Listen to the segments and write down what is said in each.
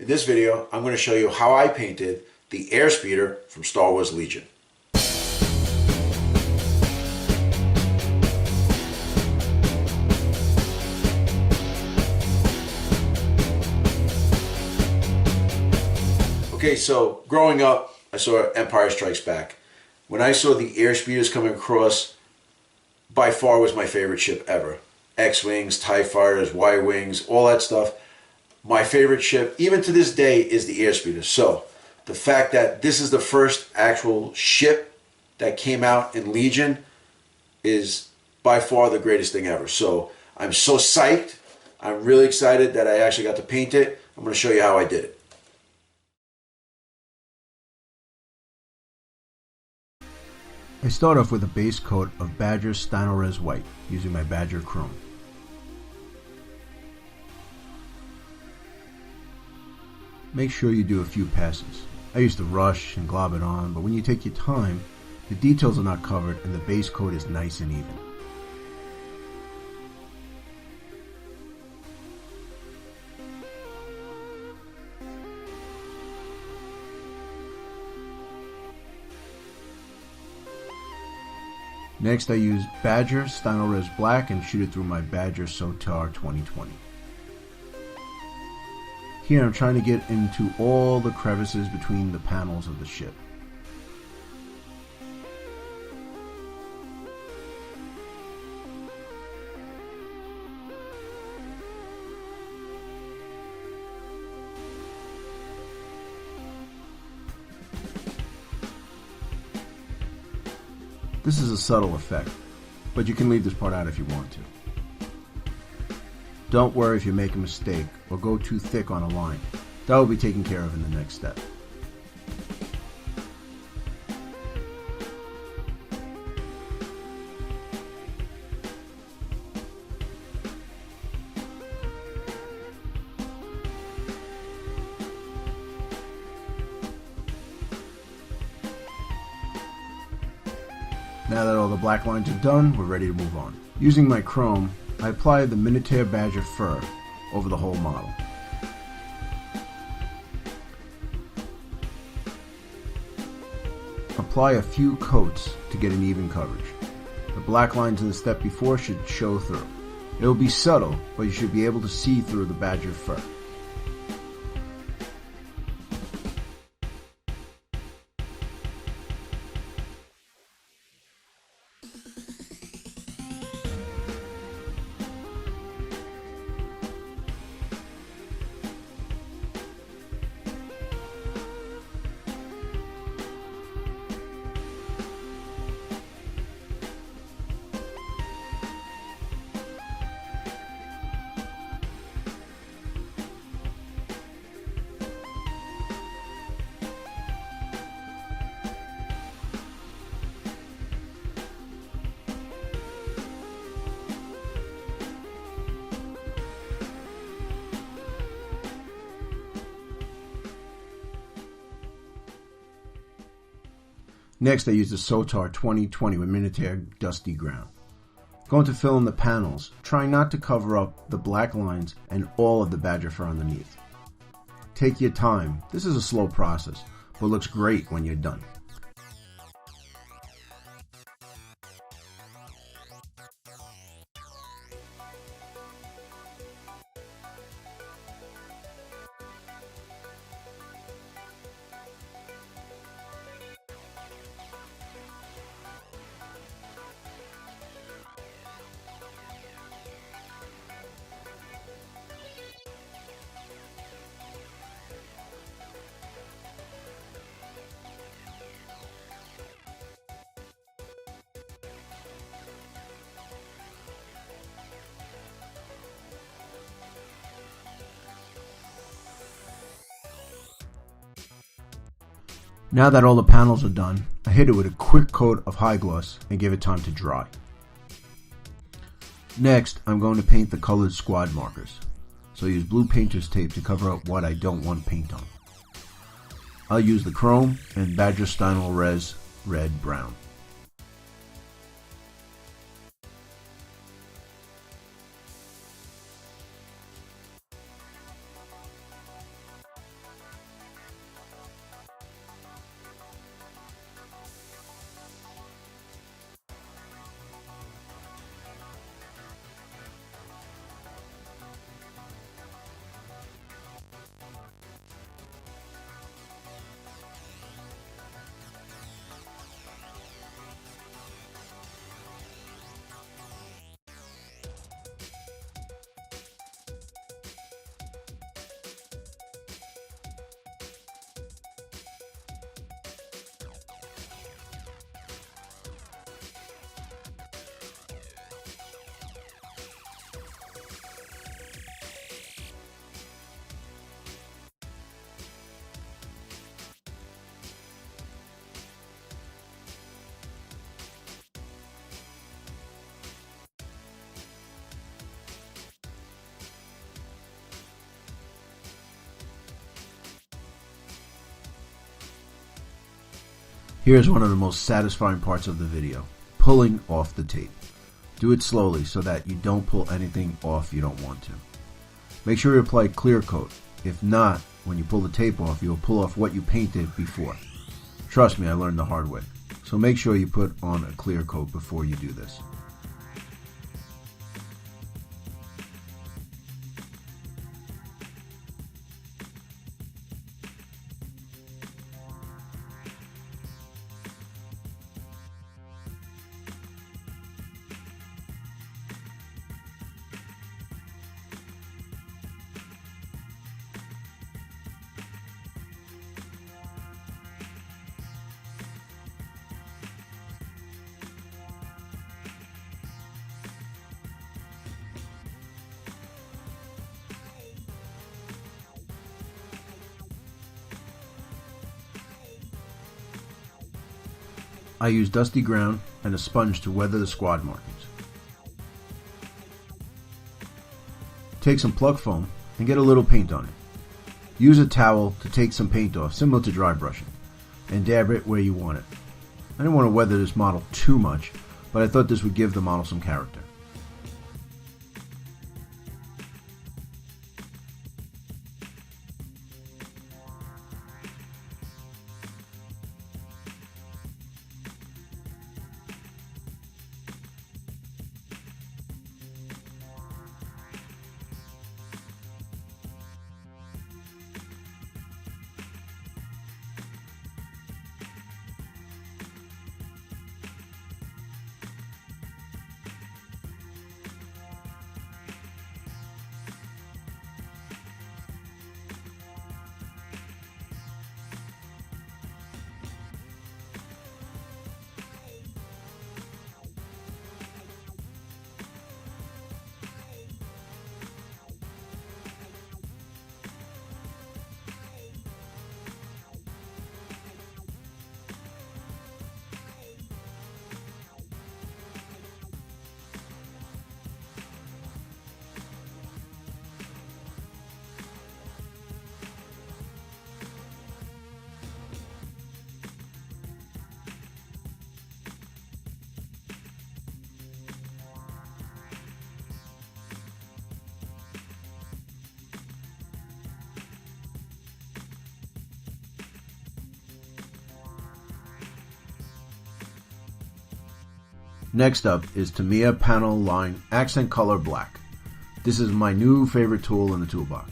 In this video, I'm going to show you how I painted the Airspeeder from Star Wars Legion. Okay, so growing up, I saw Empire Strikes Back. When I saw the Airspeeders coming across, by far was my favorite ship ever. X-Wings, TIE Fighters, Y-Wings, all that stuff. My favorite ship, even to this day, is the Airspeeder. So, the fact that this is the first actual ship that came out in Legion is by far the greatest thing ever. So, I'm so psyched. I'm really excited that I actually got to paint it. I'm going to show you how I did it. I start off with a base coat of Badger Stynylrez White using my Badger Chrome. Make sure you do a few passes. I used to rush and glob it on, but when you take your time, the details are not covered and the base coat is nice and even. Next I use Badger Stynylrez Black and shoot it through my Badger SOTAR 2020. Here I'm trying to get into all the crevices between the panels of the ship. This is a subtle effect, but you can leave this part out if you want to. Don't worry if you make a mistake or go too thick on a line. That will be taken care of in the next step. Now that all the black lines are done, we're ready to move on. Using my chrome, I apply the minatare Badger fur over the whole model. Apply a few coats to get an even coverage. The black lines in the step before should show through. It will be subtle, but you should be able to see through the Badger fur. Next, I use the SOTAR 2020 with minatare Dusty Ground. Going to fill in the panels, trying not to cover up the black lines and all of the Badger fur underneath. Take your time. This is a slow process, but looks great when you're done. Now that all the panels are done, I hit it with a quick coat of high gloss and give it time to dry. Next, I'm going to paint the colored squad markers. So I use blue painter's tape to cover up what I don't want paint on. I'll use the chrome and Badger Stynylrez red brown. Here's one of the most satisfying parts of the video, pulling off the tape. Do it slowly so that you don't pull anything off you don't want to. Make sure you apply clear coat. If not, when you pull the tape off, you'll pull off what you painted before. Trust me, I learned the hard way. So make sure you put on a clear coat before you do this. I use dusty ground and a sponge to weather the squad markings. Take some plug foam and get a little paint on it. Use a towel to take some paint off, similar to dry brushing, and dab it where you want it. I didn't want to weather this model too much, but I thought this would give the model some character. Next up is Tamiya Panel Line Accent Color Black. This is my new favorite tool in the toolbox.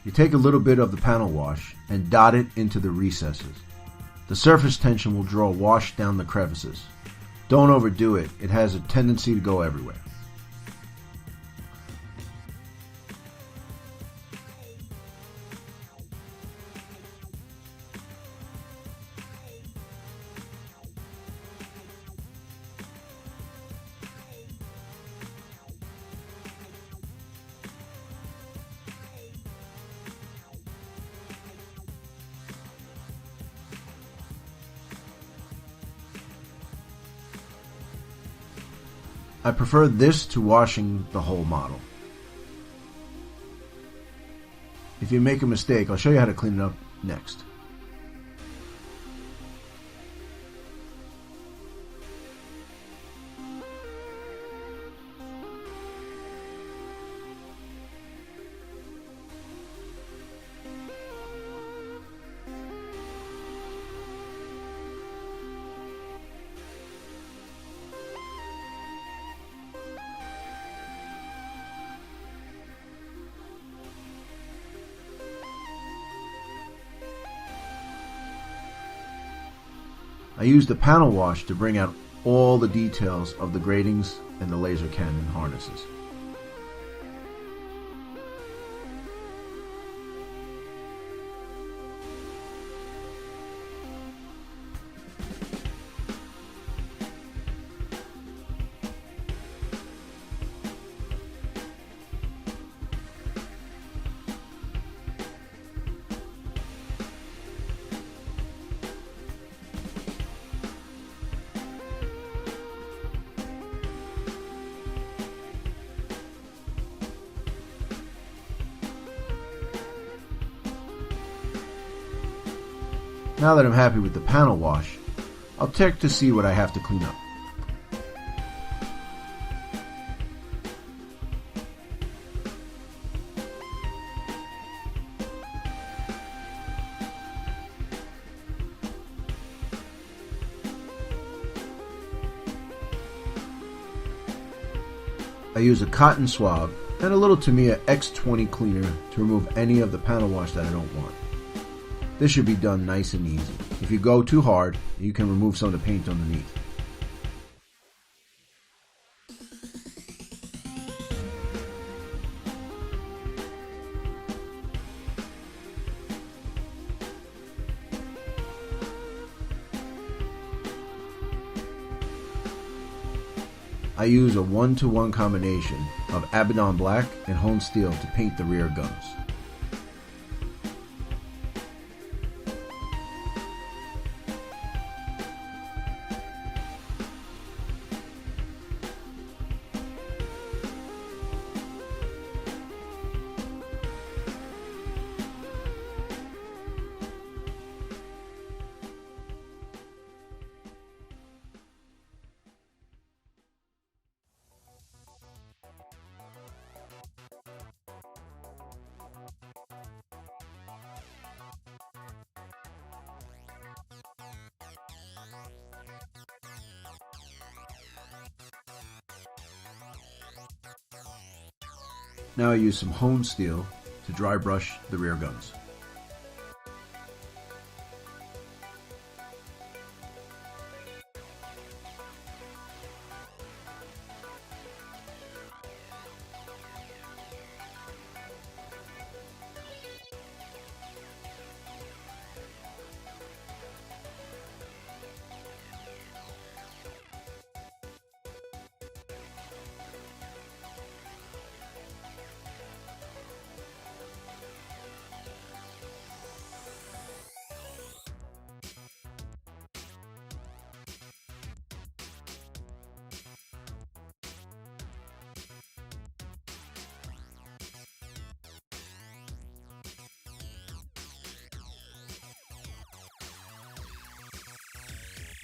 You take a little bit of the panel wash and dot it into the recesses. The surface tension will draw wash down the crevices. Don't overdo it, it has a tendency to go everywhere. I prefer this to washing the whole model. If you make a mistake, I'll show you how to clean it up next. I used the panel wash to bring out all the details of the gratings and the laser cannon harnesses. Now that I'm happy with the panel wash, I'll check to see what I have to clean up. I use a cotton swab and a little Tamiya X20 cleaner to remove any of the panel wash that I don't want. This should be done nice and easy. If you go too hard, you can remove some of the paint underneath. I use a 1-to-1 combination of Abaddon Black and Honed Steel to paint the rear guns. Now I use some Honed Steel to dry brush the rear guns.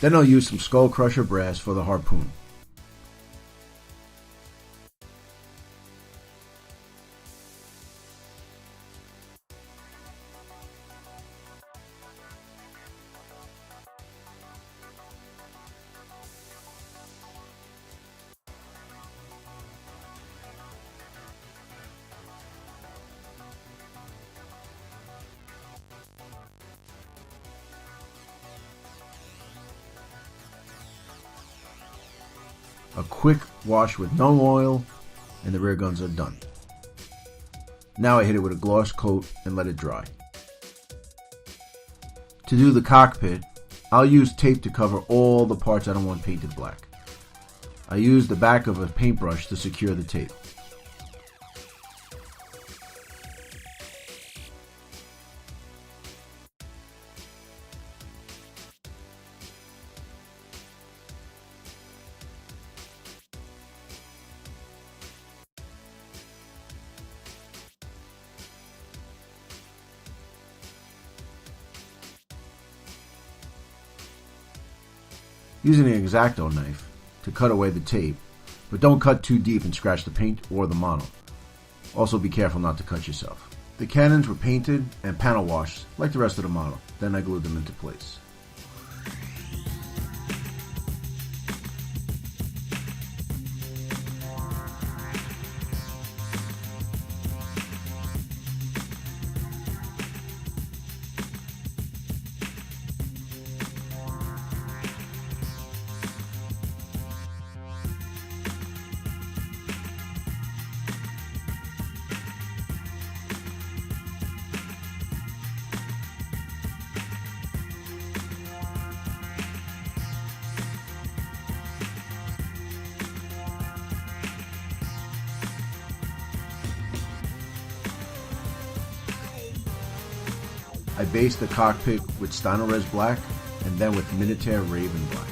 Then I'll use some Skull Crusher brass for the harpoon. A quick wash with no oil and the rear guns are done. Now I hit it with a gloss coat and let it dry. To do the cockpit, I'll use tape to cover all the parts I don't want painted black. I use the back of a paintbrush to secure the tape. Using an X-Acto knife to cut away the tape, but don't cut too deep and scratch the paint or the model. Also be careful not to cut yourself. The cannons were painted and panel washed like the rest of the model, then I glued them into place. I based the cockpit with Stynylrez Black and then with Minatare Raven Black.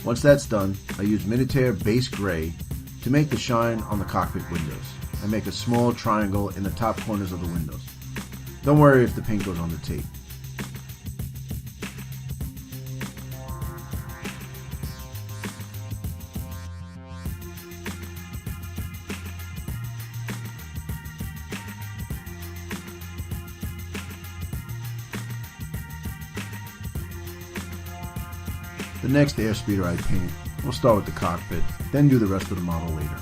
Once that's done, I use minatare base gray to make the shine on the cockpit windows and make a small triangle in the top corners of the windows. Don't worry if the paint goes on the tape. The next airspeeder I paint, we'll start with the cockpit, then do the rest of the model later.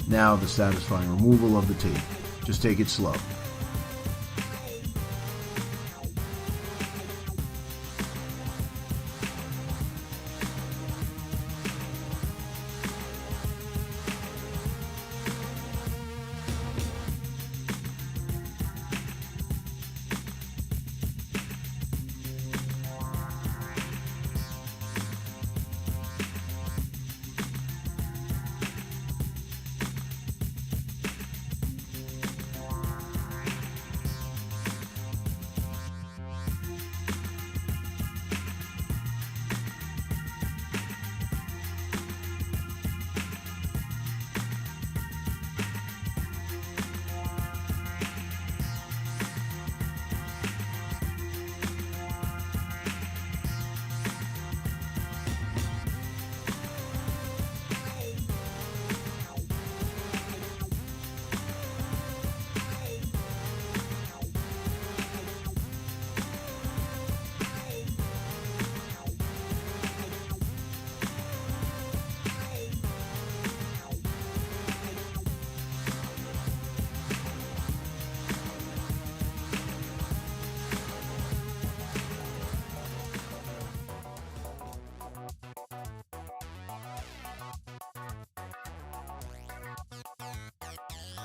Now the satisfying removal of the tape. Just take it slow.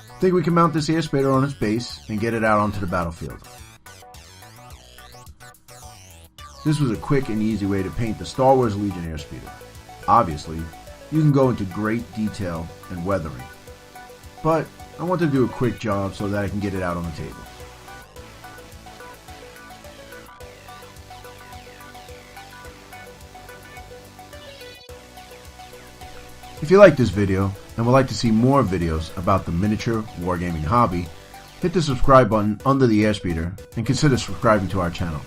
I think we can mount this airspeeder on its base and get it out onto the battlefield. This was a quick and easy way to paint the Star Wars Legion airspeeder. Obviously, you can go into great detail and weathering, but I wanted to do a quick job so that I can get it out on the table. If you like this video and would like to see more videos about the miniature wargaming hobby, hit the subscribe button under the airspeeder and consider subscribing to our channel.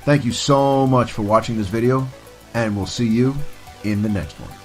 Thank you so much for watching this video, and we'll see you in the next one.